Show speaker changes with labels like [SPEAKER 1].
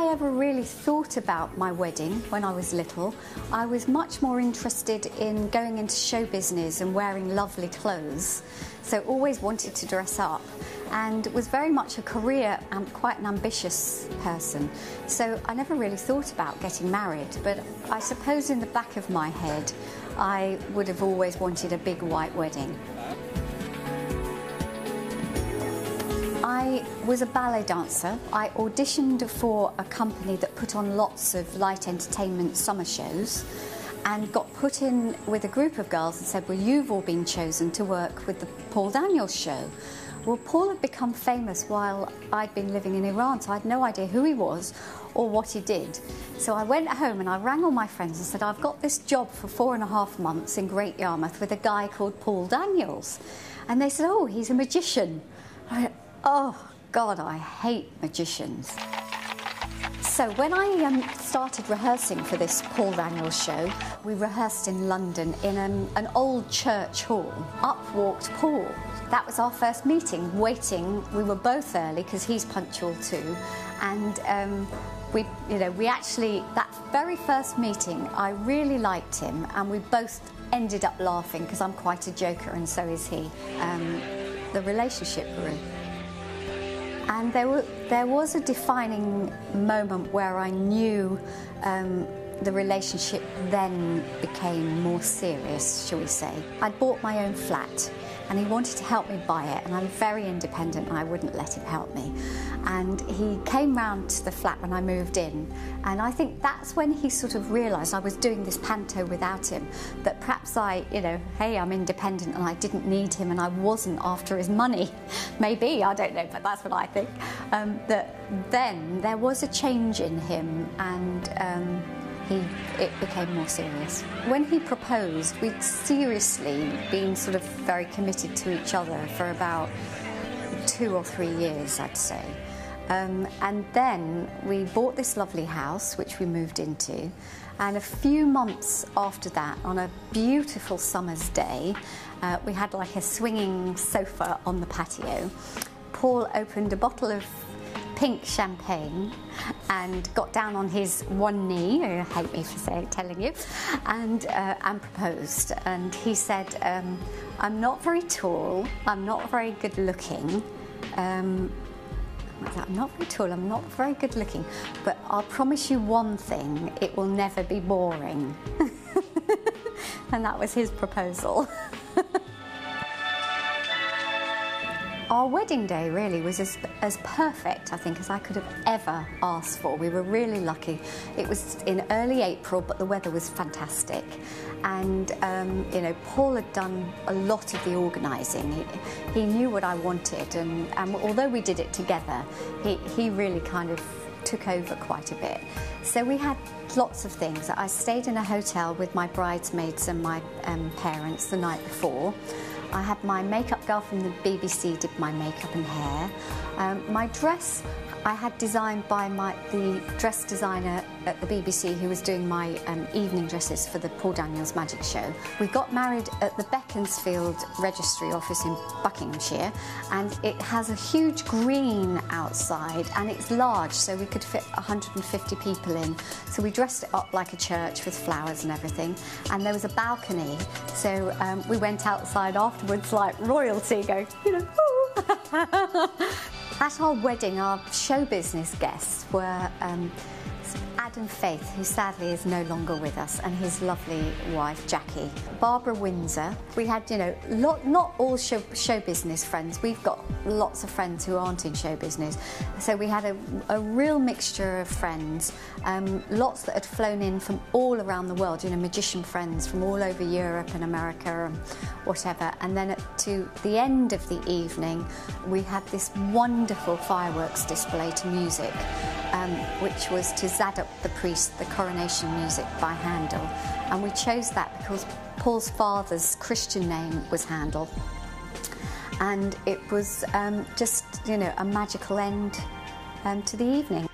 [SPEAKER 1] ever really thought about my wedding when I was little, I was much more interested in going into show business and wearing lovely clothes. So always wanted to dress up, and was very much a career and quite an ambitious person. So I never really thought about getting married, but I suppose in the back of my head I would have always wanted a big white wedding. I was a ballet dancer. I auditioned for a company that put on lots of light entertainment summer shows, and got put in with a group of girls and said, well, you've all been chosen to work with the Paul Daniels show. Well, Paul had become famous while I'd been living in Iran, so I had no idea who he was or what he did. So I went home and I rang all my friends and said, I've got this job for 4.5 months in Great Yarmouth with a guy called Paul Daniels. And they said, oh, he's a magician. I went, oh, God, I hate magicians. So when I started rehearsing for this Paul Daniels show, we rehearsed in London in an old church hall. Up walked Paul. That was our first meeting, waiting. We were both early because he's punctual too. And we actually, that very first meeting, I really liked him, and we both ended up laughing because I'm quite a joker and so is he. The relationship grew. And there was a defining moment where I knew the relationship then became more serious, shall we say. I'd bought my own flat and he wanted to help me buy it, and I'm very independent and I wouldn't let him help me. And he came round to the flat when I moved in, and I think that's when he sort of realised I was doing this panto without him, that perhaps hey, I'm independent and I didn't need him and I wasn't after his money. Maybe, I don't know, but that's what I think. That then there was a change in him, and it became more serious. When he proposed, we'd seriously been sort of very committed to each other for about 2 or 3 years, I'd say. And then we bought this lovely house, which we moved into, and a few months after that, on a beautiful summer's day, we had like a swinging sofa on the patio. Paul opened a bottle of pink champagne and got down on his one knee, I hate me for telling you, and proposed. And he said, I'm not very tall, I'm not very good looking, I'm not very tall, I'm not very good looking, but I'll promise you one thing, it will never be boring. And that was his proposal. Our wedding day really was as perfect, I think, as I could have ever asked for. We were really lucky. It was in early April, but the weather was fantastic. And, Paul had done a lot of the organising. He knew what I wanted, and although we did it together, he really kind of took over quite a bit. So we had lots of things. I stayed in a hotel with my bridesmaids and my parents the night before. I had my makeup girl from the BBC did my makeup and hair. My dress I had designed by the dress designer at the BBC who was doing my evening dresses for the Paul Daniels Magic Show. We got married at the Beaconsfield Registry Office in Buckinghamshire, and it has a huge green outside and it's large, so we could fit 150 people in. So we dressed it up like a church with flowers and everything, and there was a balcony, so we went outside afterwards like royalty, going, ooh. At our wedding, our show business guests were Adam Faith, who sadly is no longer with us, and his lovely wife, Jackie. Barbara Windsor. We had, not all show business friends. We've got lots of friends who aren't in show business. So we had a real mixture of friends, lots that had flown in from all around the world, magician friends from all over Europe and America and whatever. And then to the end of the evening, we had this wonderful fireworks display to music, which was to Zadok the Priest, the coronation music by Handel. And we chose that because Paul's father's Christian name was Handel. And it was just, a magical end to the evening.